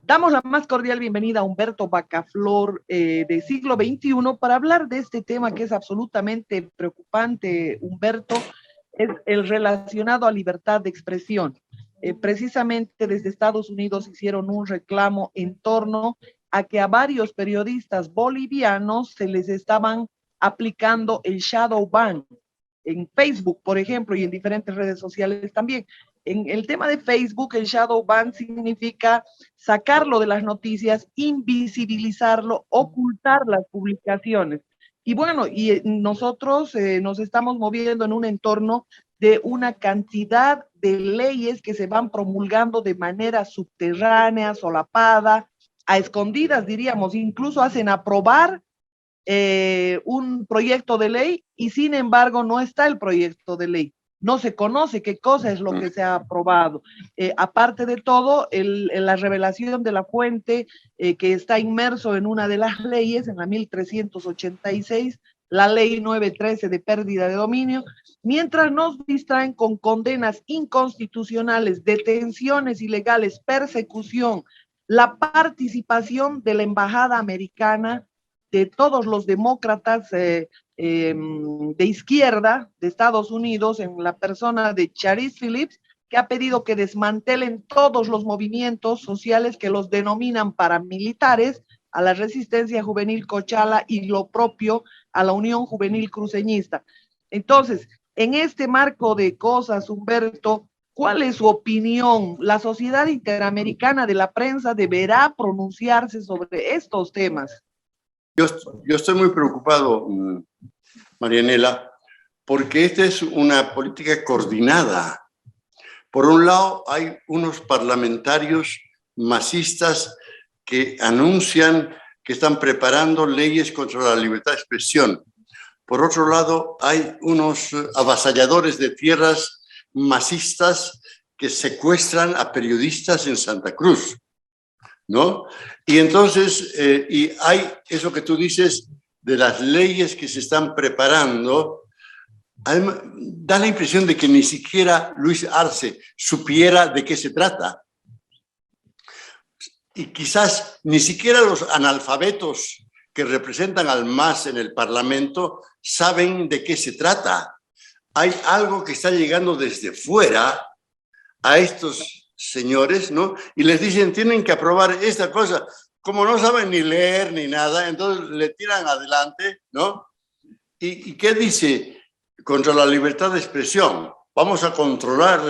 Damos la más cordial bienvenida a Humberto Bacaflor de Siglo XXI para hablar de este tema que es absolutamente preocupante, Humberto, es el relacionado a libertad de expresión. Precisamente desde Estados Unidos hicieron un reclamo en torno a que a varios periodistas bolivianos se les estaban aplicando el shadow ban en Facebook, por ejemplo, y en diferentes redes sociales también. En el tema de Facebook, el shadow ban significa sacarlo de las noticias, invisibilizarlo, ocultar las publicaciones. Y bueno, nosotros nos estamos moviendo en un entorno de una cantidad de leyes que se van promulgando de manera subterránea, solapada, a escondidas, diríamos, incluso hacen aprobar un proyecto de ley y sin embargo no está el proyecto de ley. No se conoce qué cosa es lo que se ha aprobado. Aparte de todo, la revelación de la fuente que está inmerso en una de las leyes, en la 1386, la ley 913 de pérdida de dominio, mientras nos distraen con condenas inconstitucionales, detenciones ilegales, persecución, la participación de la embajada americana, de todos los demócratas de izquierda de Estados Unidos, en la persona de Charis Phillips, que ha pedido que desmantelen todos los movimientos sociales que los denominan paramilitares, a la Resistencia Juvenil Cochala y lo propio a la Unión Juvenil Cruceñista. Entonces, en este marco de cosas, Humberto, ¿cuál es su opinión? ¿La Sociedad Interamericana de la Prensa deberá pronunciarse sobre estos temas? Yo estoy muy preocupado, Marianela, porque esta es una política coordinada. Por un lado, hay unos parlamentarios masistas que anuncian que están preparando leyes contra la libertad de expresión. Por otro lado, hay unos avasalladores de tierras masistas que secuestran a periodistas en Santa Cruz, ¿no? Y entonces, y hay eso que tú dices de las leyes que se están preparando. Además, da la impresión de que ni siquiera Luis Arce supiera de qué se trata. Y quizás ni siquiera los analfabetos que representan al MAS en el Parlamento saben de qué se trata. Hay algo que está llegando desde fuera a estos señores, ¿no? Y les dicen, tienen que aprobar esta cosa. Como no saben ni leer ni nada, entonces le tiran adelante, ¿no? ¿Y qué dice? Contra la libertad de expresión. Vamos a controlar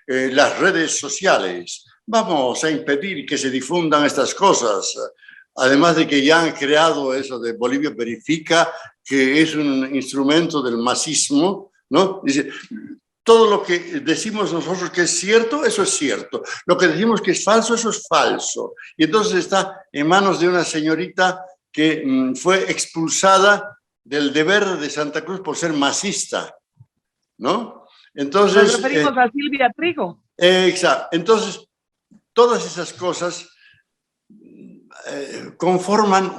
las redes sociales. Vamos a impedir que se difundan estas cosas. Además de que ya han creado eso de Bolivia Verifica, que es un instrumento del masismo, ¿no? Dice, todo lo que decimos nosotros que es cierto, eso es cierto. Lo que decimos que es falso, eso es falso. Y entonces está en manos de una señorita que fue expulsada del Deber de Santa Cruz por ser masista, ¿no? Entonces, nos referimos a Silvia Trigo. Exacto. Entonces, todas esas cosas conforman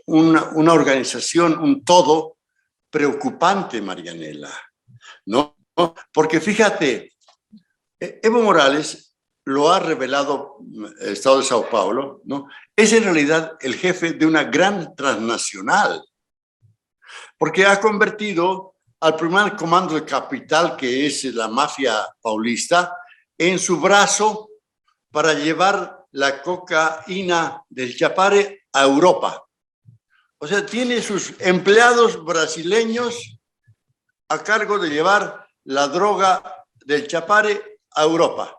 una organización, un todo preocupante, Marianela, ¿no? Porque fíjate, Evo Morales lo ha revelado el Estado de Sao Paulo, ¿no? Es en realidad el jefe de una gran transnacional, porque ha convertido al primer comando de capital, que es la mafia paulista, en su brazo para llevar la cocaína del Chapare a Europa. O sea, tiene sus empleados brasileños a cargo de llevar la droga del Chapare a Europa,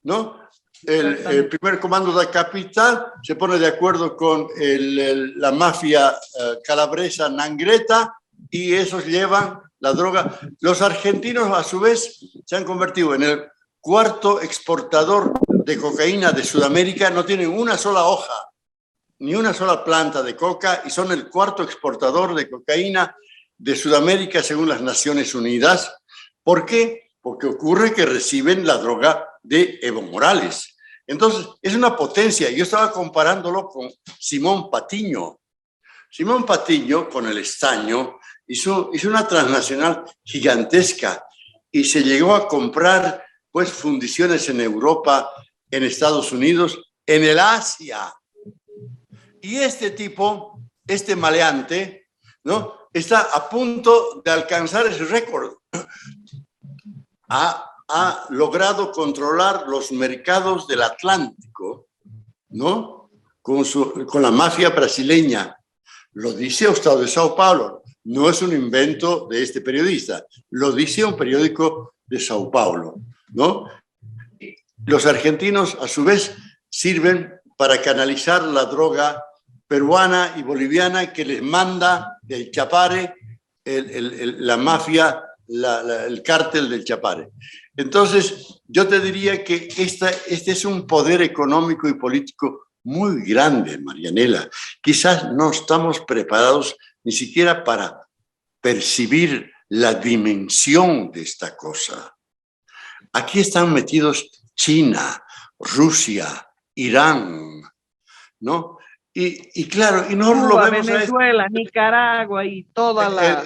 ¿no? El primer comando de capital se pone de acuerdo con la mafia calabresa Nangreta y esos llevan la droga. Los argentinos, a su vez, se han convertido en el cuarto exportador de cocaína de Sudamérica. No tienen una sola hoja, ni una sola planta de coca, y son el cuarto exportador de cocaína de Sudamérica según las Naciones Unidas. ¿Por qué? Porque ocurre que reciben la droga de Evo Morales. Entonces, es una potencia. Yo estaba comparándolo con Simón Patiño. Simón Patiño, con el estaño, hizo una transnacional gigantesca y se llegó a comprar pues fundiciones en Europa, en Estados Unidos, en el Asia. Y este tipo, este maleante, ¿no?, está a punto de alcanzar ese récord. Ha logrado controlar los mercados del Atlántico, ¿no?, con la mafia brasileña. Lo dice el Estado de Sao Paulo, no es un invento de este periodista, lo dice un periódico de Sao Paulo, ¿no? Los argentinos, a su vez, sirven para canalizar la droga peruana y boliviana que les manda del Chapare la mafia, el cártel del Chapare. Entonces, yo te diría que este es un poder económico y político muy grande, Marianela. Quizás no estamos preparados ni siquiera para percibir la dimensión de esta cosa. Aquí están metidos China, Rusia, Irán, ¿no? Y claro, y nosotros Cuba, lo vemos Venezuela, Nicaragua y toda la...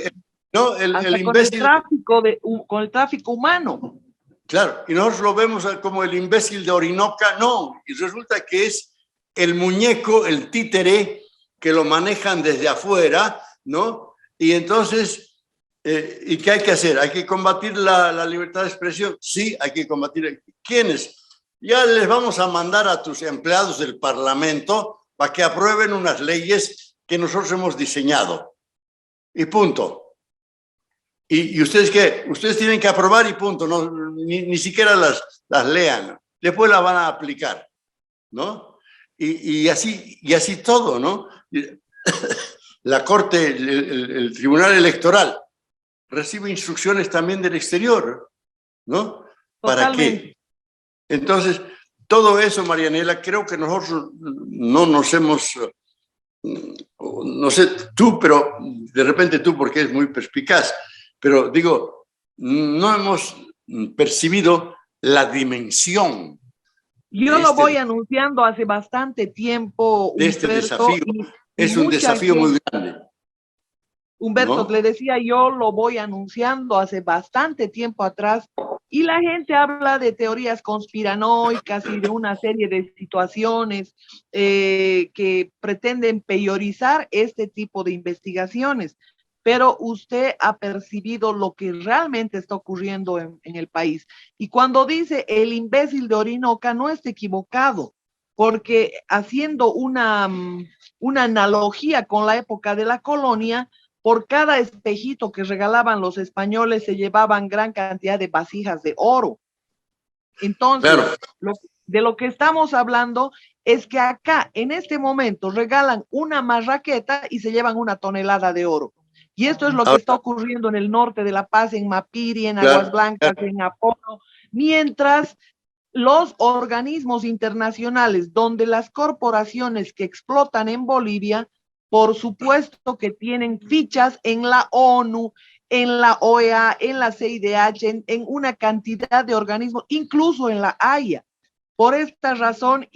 ¿no? hasta El imbécil, con el tráfico humano. claro, y nosotros lo vemos como el imbécil de Orinoca, no, y resulta que es el muñeco, el títere, que lo manejan desde afuera, ¿no? Y entonces, ¿y qué hay que hacer? ¿Hay que combatir la libertad de expresión? Sí, hay que combatir. ¿Quiénes? Ya les vamos a mandar a tus empleados del Parlamento para que aprueben unas leyes que nosotros hemos diseñado. Y punto. ¿Y ustedes qué? Ustedes tienen que aprobar y punto. No, ni siquiera las lean. Después las van a aplicar, ¿no? Y así todo, ¿no? La Corte, el Tribunal Electoral recibe instrucciones también del exterior, ¿no? ¿Para qué? Entonces, todo eso, Marianela, creo que nosotros no nos hemos, no sé tú, pero de repente tú, porque es muy perspicaz, pero digo, no hemos percibido la dimensión. Yo lo voy anunciando hace bastante tiempo, de este desafío. Es un desafío muy grande. Humberto, ¿no? Le decía, yo lo voy anunciando hace bastante tiempo atrás y la gente habla de teorías conspiranoicas y de una serie de situaciones que pretenden peyorizar este tipo de investigaciones. Pero usted ha percibido lo que realmente está ocurriendo en el país. Y cuando dice el imbécil de Orinoca, no está equivocado, porque haciendo una analogía con la época de la colonia, por cada espejito que regalaban los españoles se llevaban gran cantidad de vasijas de oro. Entonces, claro, de lo que estamos hablando es que acá, en este momento, regalan una marraqueta y se llevan una tonelada de oro. Y esto es lo que está ocurriendo en el norte de La Paz, en Mapiri, en Aguas Blancas, en Apolo, mientras los organismos internacionales, donde las corporaciones que explotan en Bolivia, por supuesto que tienen fichas en la ONU, en la OEA, en la CIDH, en una cantidad de organismos, incluso en la Haya. Por esta razón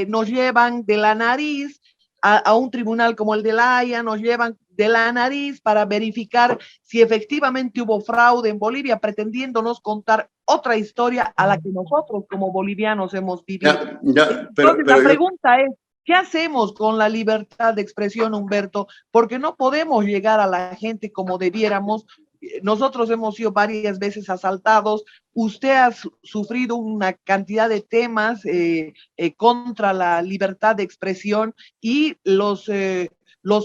nos llevan de la nariz a un tribunal como el de la Haya, nos llevan de la nariz para verificar si efectivamente hubo fraude en Bolivia, pretendiéndonos contar otra historia a la que nosotros como bolivianos hemos vivido. Entonces, la pregunta es, ¿qué hacemos con la libertad de expresión, Humberto? Porque no podemos llegar a la gente como debiéramos. Nosotros hemos sido varias veces asaltados. Usted ha sufrido una cantidad de temas contra la libertad de expresión y los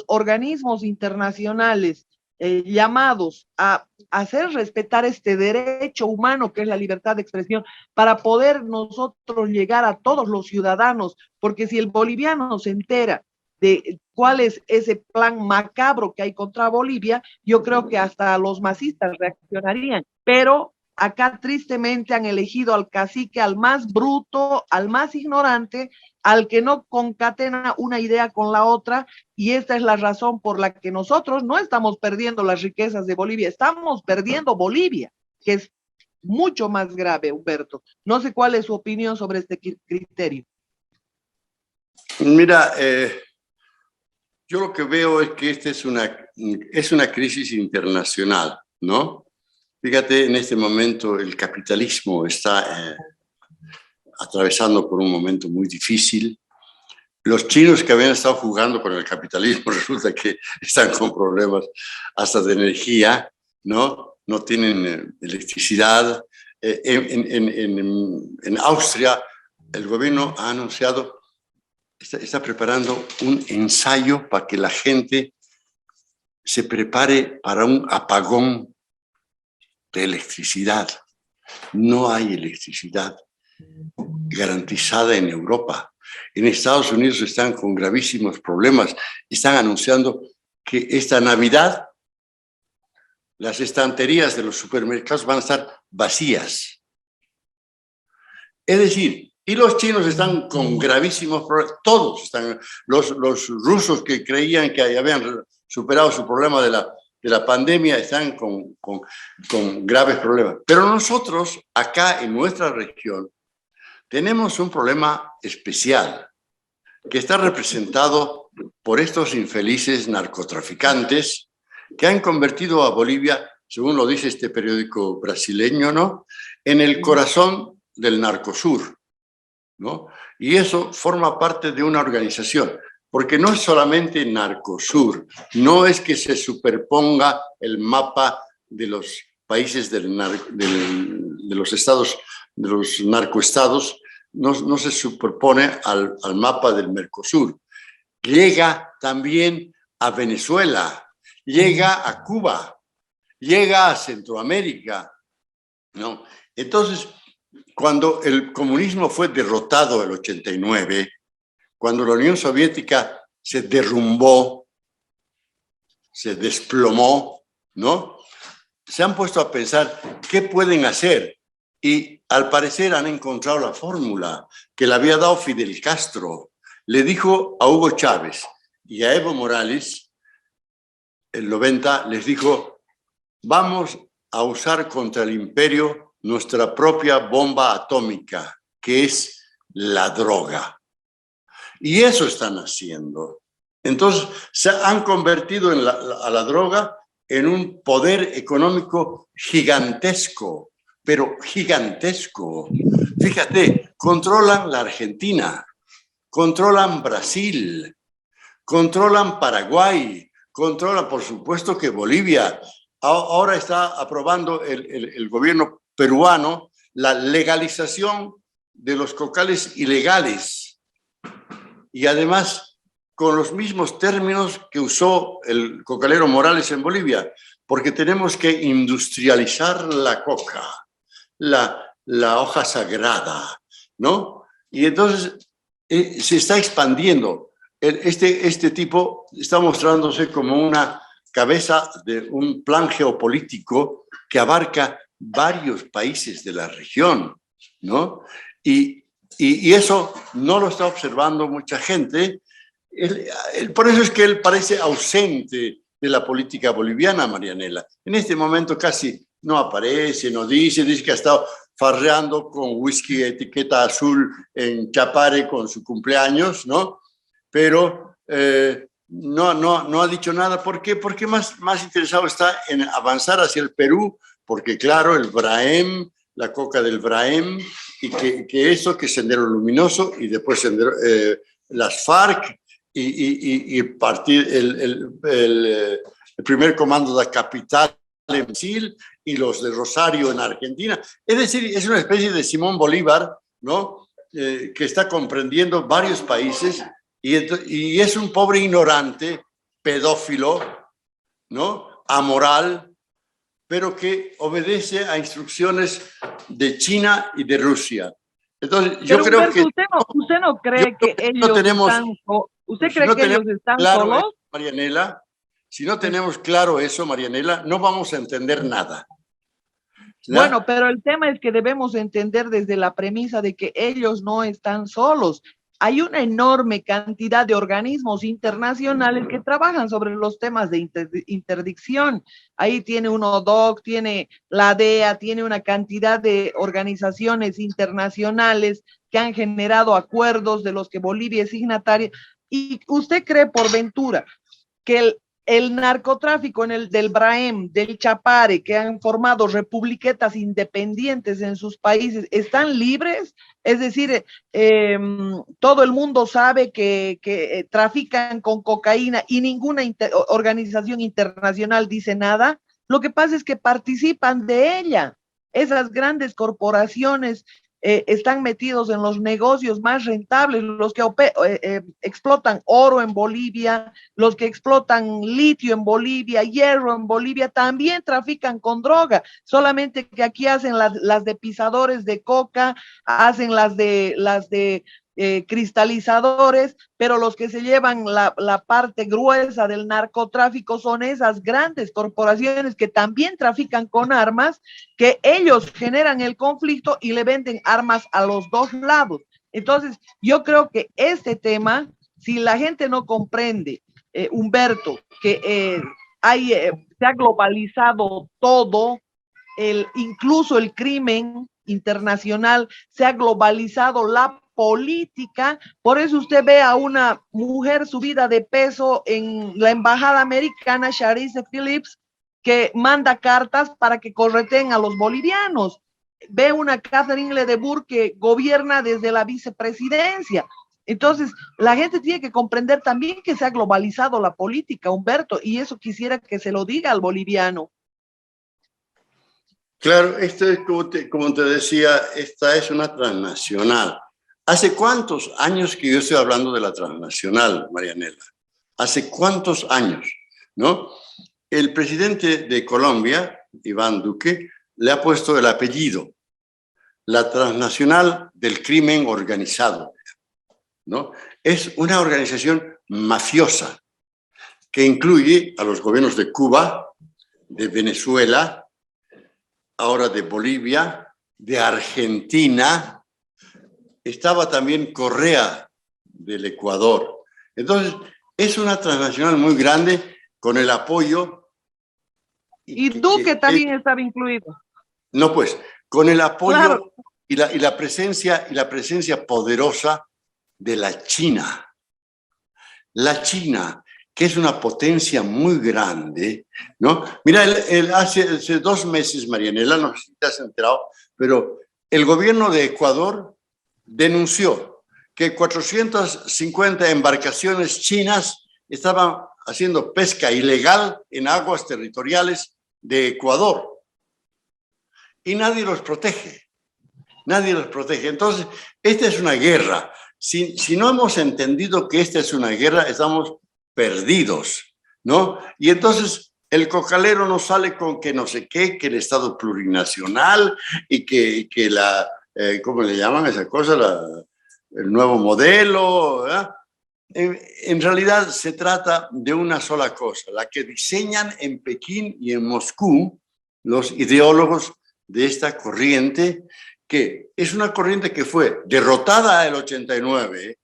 organismos internacionales llamados a hacer respetar este derecho humano que es la libertad de expresión para poder nosotros llegar a todos los ciudadanos, porque si el boliviano se entera de cuál es ese plan macabro que hay contra Bolivia, yo creo que hasta los masistas reaccionarían, pero acá tristemente han elegido al cacique, al más bruto, al más ignorante, al que no concatena una idea con la otra, y esta es la razón por la que nosotros no estamos perdiendo las riquezas de Bolivia, estamos perdiendo Bolivia, que es mucho más grave, Humberto. No sé cuál es su opinión sobre este criterio. Mira, yo lo que veo es que esta es una crisis internacional, ¿no? Fíjate, en este momento el capitalismo está atravesando por un momento muy difícil, los chinos que habían estado jugando con el capitalismo resulta que están con problemas hasta de energía, ¿no? No tienen electricidad. En Austria, el gobierno ha anunciado, está preparando un ensayo para que la gente se prepare para un apagón de electricidad. No hay electricidad garantizada en Europa. En Estados Unidos están con gravísimos problemas. Están anunciando que esta Navidad las estanterías de los supermercados van a estar vacías. Es decir, y los chinos están con gravísimos problemas. Todos están. Los rusos que creían que habían superado su problema de la pandemia están con graves problemas. Pero nosotros, acá en nuestra región, tenemos un problema especial que está representado por estos infelices narcotraficantes que han convertido a Bolivia, según lo dice este periódico brasileño, ¿no?, en el corazón del Narcosur, ¿no? Y eso forma parte de una organización, porque no es solamente Narcosur, no es que se superponga el mapa de los países de los estados, de los narcoestados, no se superpone al mapa del Mercosur. Llega también a Venezuela, llega a Cuba, llega a Centroamérica, ¿no? Entonces, cuando el comunismo fue derrotado en el 89, cuando la Unión Soviética se derrumbó, se desplomó, ¿no?, se han puesto a pensar qué pueden hacer y al parecer han encontrado la fórmula que le había dado Fidel Castro. Le dijo a Hugo Chávez y a Evo Morales, el 90, les dijo: vamos a usar contra el imperio nuestra propia bomba atómica, que es la droga. Y eso están haciendo. Entonces, se han convertido a la droga en un poder económico gigantesco, pero gigantesco. Fíjate, controlan la Argentina, controlan Brasil, controlan Paraguay, controlan, por supuesto, que Bolivia. Ahora está aprobando el gobierno peruano la legalización de los cocales ilegales y además con los mismos términos que usó el cocalero Morales en Bolivia, porque tenemos que industrializar la coca, la hoja sagrada, ¿no? Y entonces se está expandiendo. Este tipo está mostrándose como una cabeza de un plan geopolítico que abarca varios países de la región, ¿no? Y eso no lo está observando mucha gente. Por eso es que él parece ausente de la política boliviana, Marianela. En este momento casi no aparece, no dice que ha estado farreando con whisky etiqueta azul en Chapare con su cumpleaños, ¿no? Pero no ha dicho nada. ¿Por qué? Porque más interesado está en avanzar hacia el Perú, porque claro, el Braem, la coca del Braem, y que eso, que Sendero Luminoso, y después las FARC, y el primer comando de Capital en Brasil, y los de Rosario en Argentina. Es decir, es una especie de Simón Bolívar, ¿no?, que está comprendiendo varios países, y es un pobre ignorante, pedófilo, ¿no?, amoral, pero que obedece a instrucciones de China y de Rusia. Entonces, yo creo Humberto, que... ¿usted no cree que ellos están solos? Marianela, si no tenemos claro eso, Marianela, no vamos a entender nada. ¿Ya? Bueno, pero el tema es que debemos entender desde la premisa de que ellos no están solos. Hay una enorme cantidad de organismos internacionales que trabajan sobre los temas de interdicción. Ahí tiene UNODC, tiene la DEA, tiene una cantidad de organizaciones internacionales que han generado acuerdos de los que Bolivia es signataria. ¿Y usted cree por ventura que el narcotráfico en el del Braem, del Chapare, que han formado republiquetas independientes en sus países, ¿están libres? Es decir, todo el mundo sabe que trafican con cocaína y ninguna organización internacional dice nada. Lo que pasa es que participan de ella. Esas grandes corporaciones están metidos en los negocios más rentables, los que explotan oro en Bolivia, los que explotan litio en Bolivia, hierro en Bolivia, también trafican con droga, solamente que aquí hacen las de pisadores de coca, hacen las de cristalizadores, pero los que se llevan la parte gruesa del narcotráfico son esas grandes corporaciones que también trafican con armas, que ellos generan el conflicto y le venden armas a los dos lados. Entonces, yo creo que este tema, si la gente no comprende, Humberto, que se ha globalizado todo, incluso el crimen internacional, se ha globalizado la política, por eso usted ve a una mujer subida de peso en la embajada americana, Sharice Phillips, que manda cartas para que correteen a los bolivianos. Ve una Catherine Ledebour que gobierna desde la vicepresidencia. Entonces, la gente tiene que comprender también que se ha globalizado la política, Humberto, y eso quisiera que se lo diga al boliviano. Claro, esto es como te decía, esta es una transnacional. ¿Hace cuántos años que yo estoy hablando de la transnacional, Marianela? ¿Hace cuántos años? ¿No? El presidente de Colombia, Iván Duque, le ha puesto el apellido, la transnacional del crimen organizado, ¿no? Es una organización mafiosa que incluye a los gobiernos de Cuba, de Venezuela, ahora de Bolivia, de Argentina, estaba también Correa del Ecuador. Entonces, es una transnacional muy grande con el apoyo. Y Duque también estaba incluido. No, pues, con el apoyo claro. y la presencia poderosa de la China. La China, que es una potencia muy grande, ¿no? Mira, hace 2 meses, Marianela, no sé si te has enterado, pero el gobierno de Ecuador denunció que 450 embarcaciones chinas estaban haciendo pesca ilegal en aguas territoriales de Ecuador. Y nadie los protege. Nadie los protege. Entonces, esta es una guerra. Si no hemos entendido que esta es una guerra, estamos perdidos, ¿no? Y entonces el cocalero nos sale con que no sé qué, que el Estado plurinacional y que la, ¿cómo le llaman esa cosa? El nuevo modelo, ¿verdad? En realidad se trata de una sola cosa, la que diseñan en Pekín y en Moscú los ideólogos de esta corriente, que es una corriente que fue derrotada en el 89,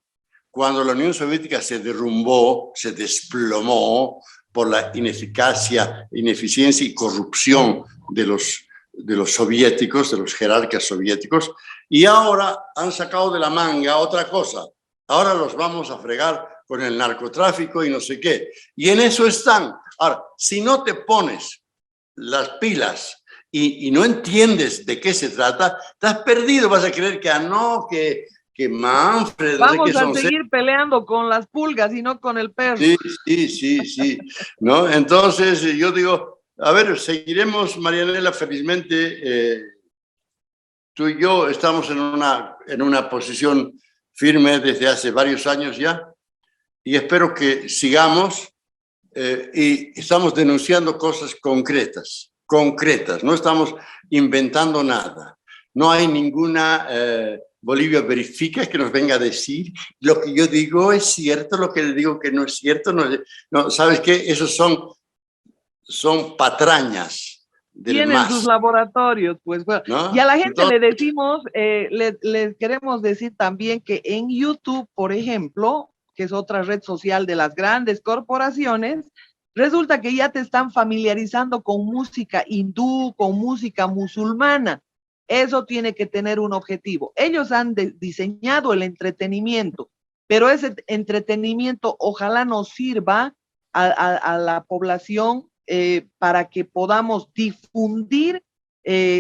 cuando la Unión Soviética se derrumbó, se desplomó por la ineficacia, ineficiencia y corrupción de los soviéticos, de los jerarcas soviéticos, y ahora han sacado de la manga otra cosa. Ahora los vamos a fregar con el narcotráfico y no sé qué. Y en eso están. Ahora, si no te pones las pilas y no entiendes de qué se trata, estás perdido. Vas a creer que no, que Manfred... Vamos a seguir peleando con las pulgas y no con el perro. Sí. ¿No? Entonces, yo digo, a ver, seguiremos, Marianela, felizmente. Tú y yo estamos en una posición firme desde hace varios años ya, y espero que sigamos y estamos denunciando cosas concretas, no estamos inventando nada. No hay ninguna Bolivia Verifica que nos venga a decir lo que yo digo es cierto, lo que le digo que no es cierto. No, ¿sabes qué? Esos son patrañas. Tienen sus laboratorios, pues bueno. ¿No? Y a la gente entonces, le decimos, les queremos decir también que en YouTube, por ejemplo, que es otra red social de las grandes corporaciones, resulta que ya te están familiarizando con música hindú, con música musulmana. Eso tiene que tener un objetivo. Ellos han diseñado el entretenimiento, pero ese entretenimiento ojalá nos sirva a la población para que podamos difundir,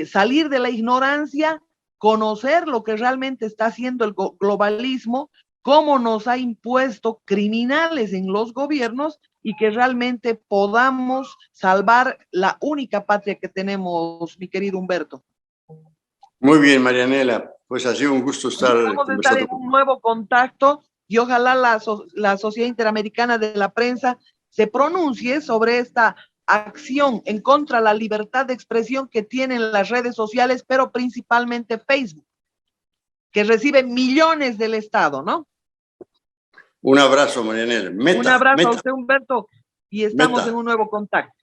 salir de la ignorancia, conocer lo que realmente está haciendo el globalismo, cómo nos ha impuesto criminales en los gobiernos y que realmente podamos salvar la única patria que tenemos, mi querido Humberto. Muy bien, Marianela, pues ha sido un gusto estar Vamos a estar en un nuevo contacto y ojalá la Sociedad Interamericana de la Prensa se pronuncie sobre esta acción en contra de la libertad de expresión que tienen las redes sociales, pero principalmente Facebook, que recibe millones del Estado, ¿no? Un abrazo, Marianela. Un abrazo a usted, Humberto, y estamos en un nuevo contacto.